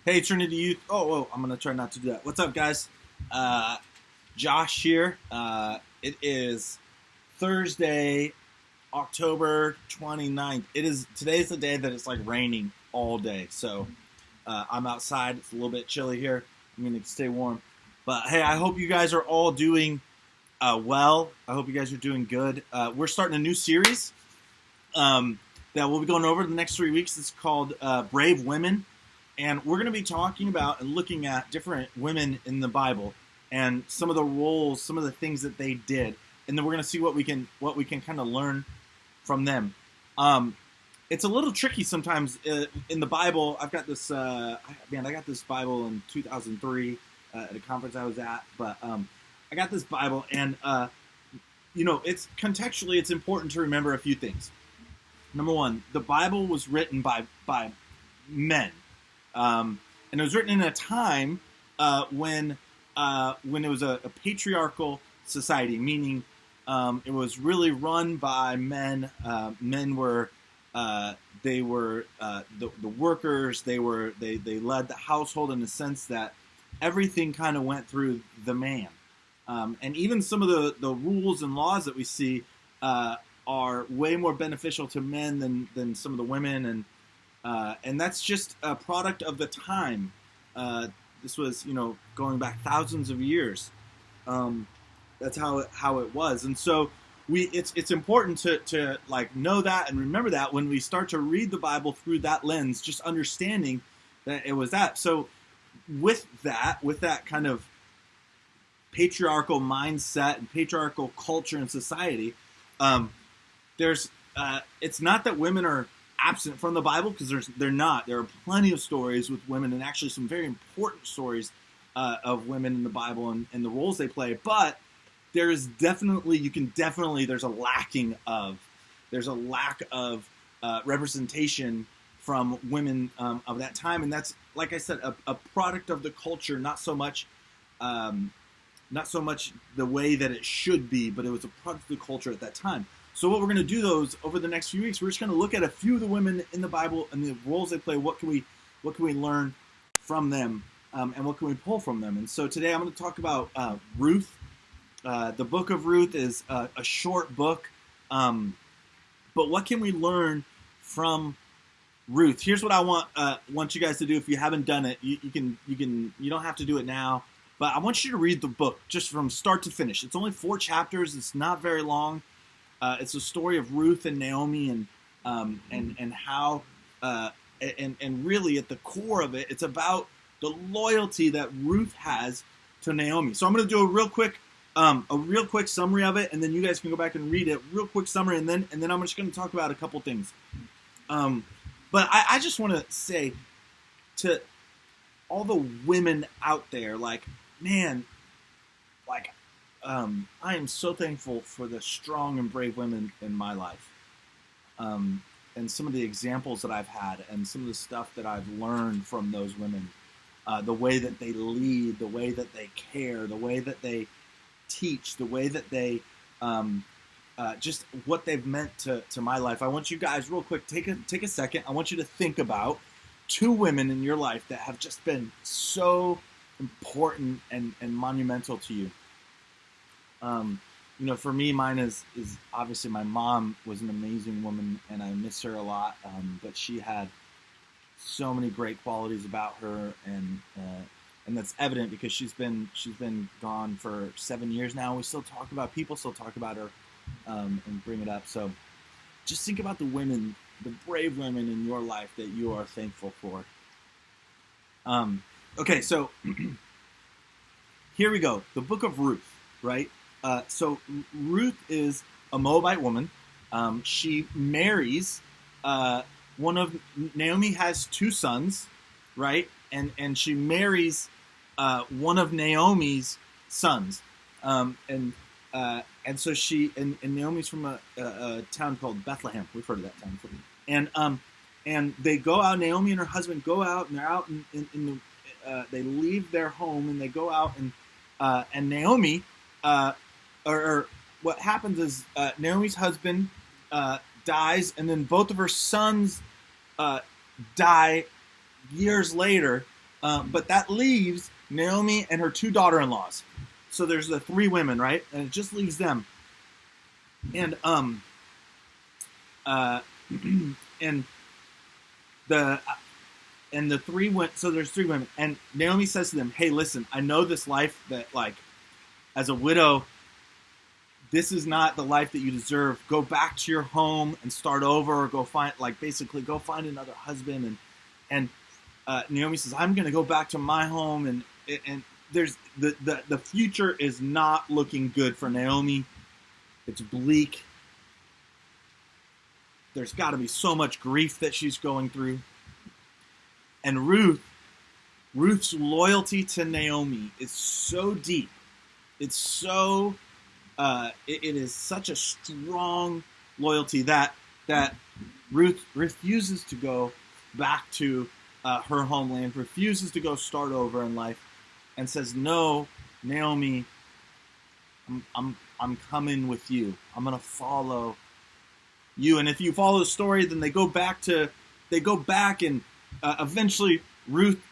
Hey, Trinity Youth. Oh, I'm going to try not to do that. What's up, guys? Uh, Josh here. It is Thursday, October 29th. Today's the day that it's like raining all day. So I'm outside. It's a little bit chilly here. I'm going to stay warm. But hey, I hope you guys are all doing well. I hope you guys are doing good. We're starting a new series that we'll be going over the next 3 weeks. It's called Brave Women. And we're going to be talking about and looking at different women in the Bible and some of the roles, some of the things that they did, and then we're going to see what we can kind of learn from them. It's a little tricky sometimes in the Bible. I've got this I got this Bible in 2003 at a conference I was at, but I got this Bible, and it's contextually it's important to remember a few things. Number one, the Bible was written by men. And it was written in a time when it was a patriarchal society, meaning it was really run by men. Men were the workers. They led the household in the sense that everything kind of went through the man. And even some of the rules and laws that we see are way more beneficial to men than some of the women, and that's just a product of the time. This was, going back thousands of years. That's how it was, and so it's important to like know that and remember that when we start to read the Bible through that lens, just understanding that it was that. So with that kind of patriarchal mindset and patriarchal culture and society, it's not that women are absent from the Bible, because they're not. There are plenty of stories with women, and actually some very important stories of women in the Bible and the roles they play. But there's a lack of representation from women of that time, and that's, like I said, a product of the culture, not so much the way that it should be, but it was a product of the culture at that time. So what we're going to do over the next few weeks, we're just going to look at a few of the women in the Bible and the roles they play. What can we learn from them, and what can we pull from them? And so today I'm going to talk about Ruth. The book of Ruth is a short book, but what can we learn from Ruth? Here's what I want you guys to do. If you haven't done it, you don't have to do it now, but I want you to read the book just from start to finish. It's only 4 chapters. It's not very long. It's a story of Ruth and Naomi, and how and really at the core of it, it's about the loyalty that Ruth has to Naomi. So I'm going to do a real quick summary of it, and then you guys can go back and read it. Real quick summary, and then I'm just going to talk about a couple things. But I just want to say to all the women out there, like, man, like. I am so thankful for the strong and brave women in my life, and some of the examples that I've had, and some of the stuff that I've learned from those women, the way that they lead, the way that they care, the way that they teach, the way that they just what they've meant to my life. I want you guys real quick, take a second. I want you to think about 2 women in your life that have just been so important and monumental to you. For me, mine is obviously my mom was an amazing woman, and I miss her a lot. But she had so many great qualities about her, and that's evident because she's been gone for 7 years now. People still talk about her, and bring it up. So just think about the brave women in your life that you are thankful for. Okay, so here we go. The book of Ruth, right? So Ruth is a Moabite woman. She marries Naomi has 2 sons, right? And she marries one of Naomi's sons. And so Naomi's from a town called Bethlehem. We've heard of that town before. And they go out. Naomi and her husband go out, and they're out in they leave their home and they go out, and Naomi. Or what happens is Naomi's husband dies, and then both of her sons die years later, But that leaves Naomi and her two daughter-in-laws. So there's the three women, right? And it just leaves them. And and the three went. So there's three women, and Naomi says to them, "Hey, listen, I know this life that, like, as a widow, this is not the life that you deserve. Go back to your home and start over, or go find another husband." And Naomi says, "I'm going to go back to my home," and there's the future is not looking good for Naomi. It's bleak. There's got to be so much grief that she's going through. And Ruth's loyalty to Naomi is so deep. It's so, it is such a strong loyalty that Ruth refuses to go back to her homeland, refuses to go start over in life, and says, "No, Naomi, I'm coming with you. I'm gonna follow you." And if you follow the story, then they go back and eventually Ruth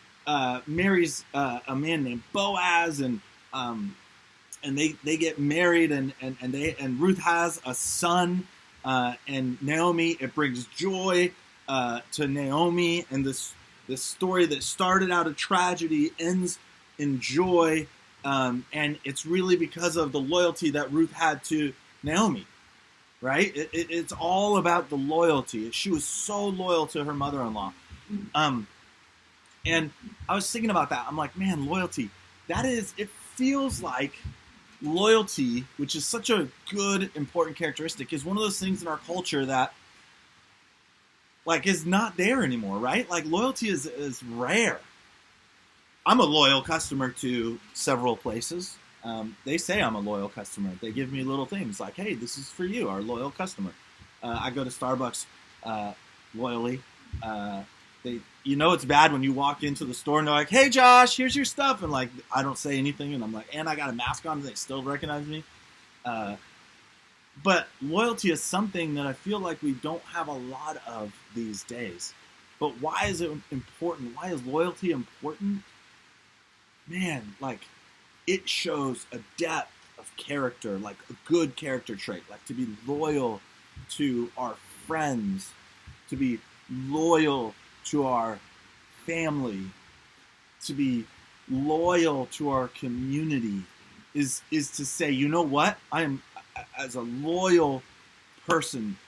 marries a man named Boaz, and they get married, and Ruth has a son, and Naomi, it brings joy to Naomi, and this story that started out a tragedy ends in joy, and it's really because of the loyalty that Ruth had to Naomi. Right? It's all about the loyalty. She was so loyal to her mother-in-law. And I was thinking about that. I'm like, man, loyalty. It feels like loyalty, which is such a good, important characteristic, is one of those things in our culture that, like, is not there anymore, right? Like, loyalty is rare. I'm a loyal customer to several places. They say I'm a loyal customer. They give me little things like, "Hey, this is for you, our loyal customer." I go to Starbucks loyally. It's bad when you walk into the store and they're like, "Hey, Josh, here's your stuff," and like I don't say anything, and I'm like, and I got a mask on, and they still recognize me. But loyalty is something that I feel like we don't have a lot of these days. But why is it important? Why is loyalty important? Man, like, it shows a depth of character, like a good character trait, like to be loyal to our friends, to be loyal to our family, to be loyal to our community, is to say, you know what? I am, as a loyal person,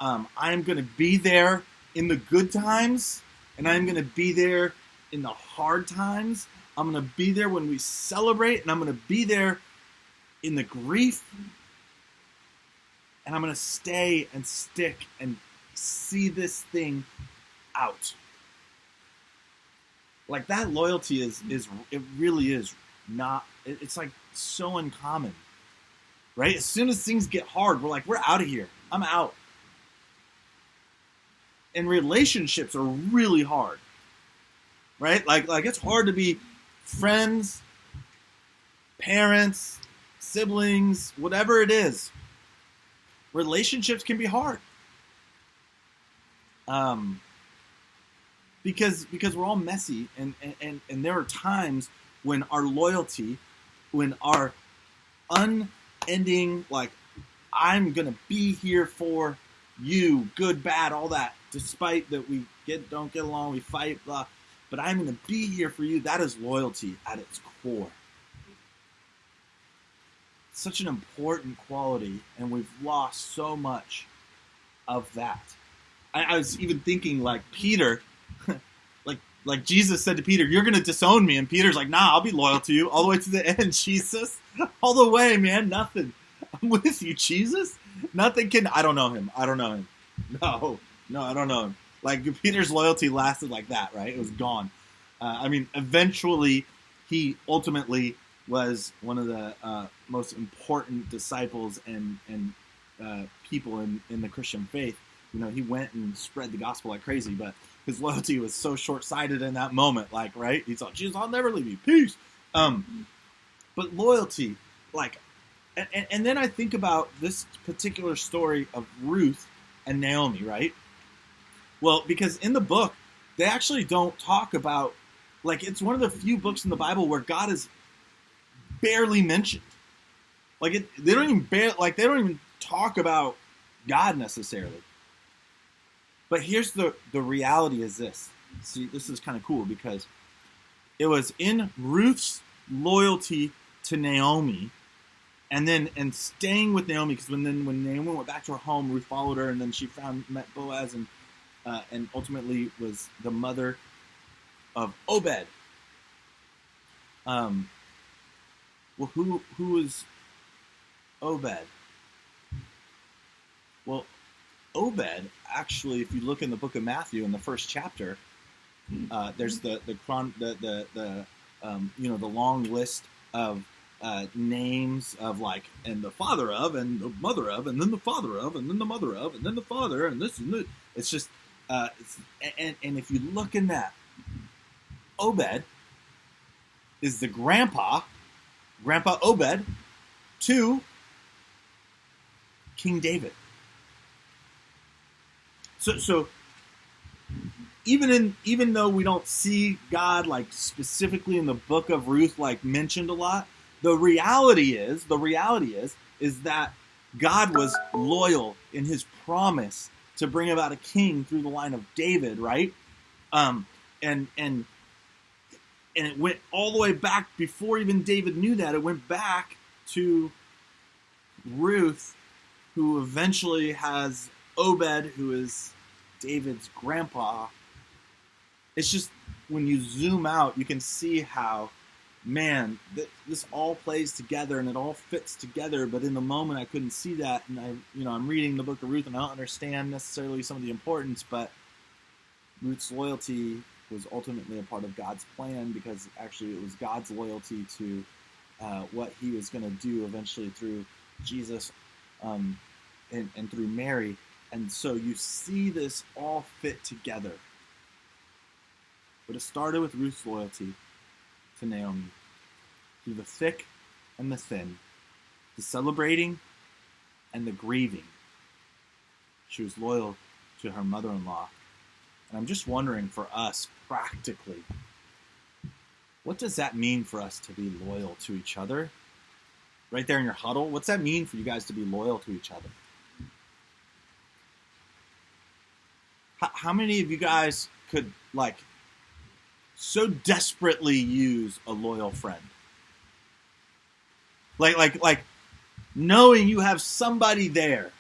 I'm going to be there in the good times, and I'm going to be there in the hard times. I'm going to be there when we celebrate, and I'm going to be there in the grief, and I'm going to stay and stick and see this thing out. Like, that loyalty is it really is not, it's like so uncommon, right? As soon as things get hard, we're like, we're out of here. I'm out. And relationships are really hard, right? Like it's hard to be friends, parents, siblings, whatever it is. Relationships can be hard. Because we're all messy, and there are times when our loyalty, when our unending, like, I'm gonna be here for you, good, bad, all that, despite that we don't get along, we fight, blah, but I'm going to be here for you. That is loyalty at its core. It's such an important quality, and we've lost so much of that. I was even thinking, like, Peter, like Jesus said to Peter, "You're going to disown me," and Peter's like, "Nah, I'll be loyal to you all the way to the end, Jesus. All the way, man, nothing. I'm with you, Jesus. Nothing can, I don't know him. No, I don't know him." Like, Peter's loyalty lasted like that, right? It was gone. Eventually, he ultimately was one of the most important disciples and people in the Christian faith. You know, he went and spread the gospel like crazy, but his loyalty was so short-sighted in that moment, like, right? He thought, "Jesus, I'll never leave you. Peace." But loyalty, like, and then I think about this particular story of Ruth and Naomi, right? Well, because in the book, they actually don't talk about Like, it's one of the few books in the Bible where God is barely mentioned. Like, they don't even talk about God necessarily. But here's the reality is this. See, this is kind of cool because it was in Ruth's loyalty to Naomi, and staying with Naomi, because when Naomi went back to her home, Ruth followed her, and then she met Boaz, and ultimately was the mother of Obed. Well, who is Obed? Well, Obed, actually, if you look in the book of Matthew in the first chapter, there's the long list of names of, like, and the father of, and the mother of, and then the father of, and then the mother of, and then the father, and this and that. It's just and if you look in that, Obed is the grandpa Obed to King David. So even though we don't see God, like, specifically in the book of Ruth, like, mentioned a lot, the reality is that God was loyal in his promise to bring about a king through the line of David, right? And it went all the way back before even David knew that. It went back to Ruth, who eventually has Obed, who is David's grandpa. It's just, when you zoom out, you can see how, man, this all plays together and it all fits together. But in the moment, I couldn't see that, and I'm reading the book of Ruth, and I don't understand necessarily some of the importance. But Ruth's loyalty was ultimately a part of God's plan, because actually it was God's loyalty to what he was going to do eventually through Jesus and through Mary. And so you see this all fit together. But it started with Ruth's loyalty to Naomi. Through the thick and the thin, the celebrating and the grieving, she was loyal to her mother-in-law. And I'm just wondering, for us, practically, what does that mean for us to be loyal to each other? Right there in your huddle, what's that mean for you guys to be loyal to each other? How many of you guys could, like, so desperately use a loyal friend? Like knowing you have somebody there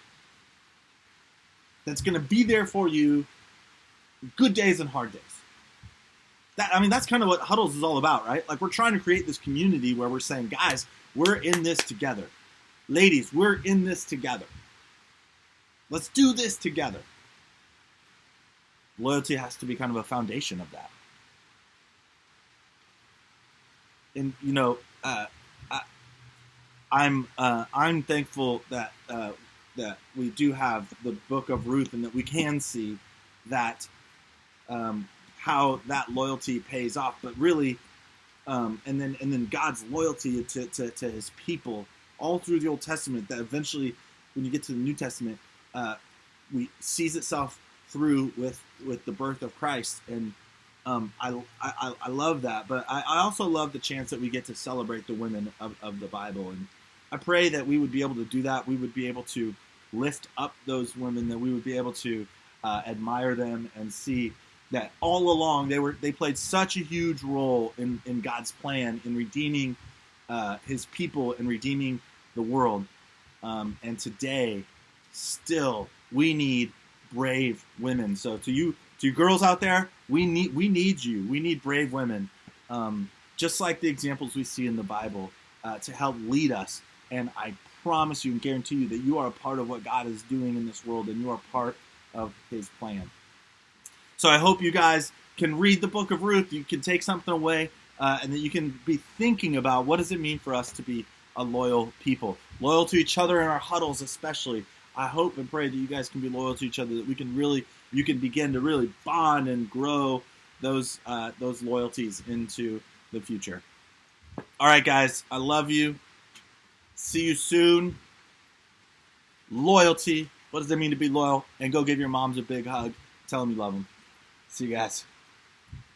that's going to be there for you, good days and hard days. That's kind of what Huddles is all about, right? Like, we're trying to create this community where we're saying, guys, we're in this together. Ladies, we're in this together. Let's do this together. Loyalty has to be kind of a foundation of that. And I'm thankful that we do have the book of Ruth, and that we can see that how that loyalty pays off. But really, and then God's loyalty to his people all through the Old Testament, that eventually, when you get to the New Testament, we sees itself through with the birth of Christ. And I love that. But I also love the chance that we get to celebrate the women of the Bible. And I pray that we would be able to do that. We would be able to lift up those women, that we would be able to admire them and see that all along they played such a huge role in God's plan in redeeming his people and redeeming the world. And today, still, we need brave women. So to you girls out there, we need you. We need brave women, just like the examples we see in the Bible, to help lead us. And I promise you and guarantee you that you are a part of what God is doing in this world, and you are part of his plan. So I hope you guys can read the book of Ruth. You can take something away, and that you can be thinking about, what does it mean for us to be a loyal people, loyal to each other in our huddles especially. I hope and pray that you guys can be loyal to each other, that you can begin to really bond and grow those loyalties into the future. All right, guys, I love you. See you soon. Loyalty. What does it mean to be loyal? And go give your moms a big hug. Tell them you love them. See you guys.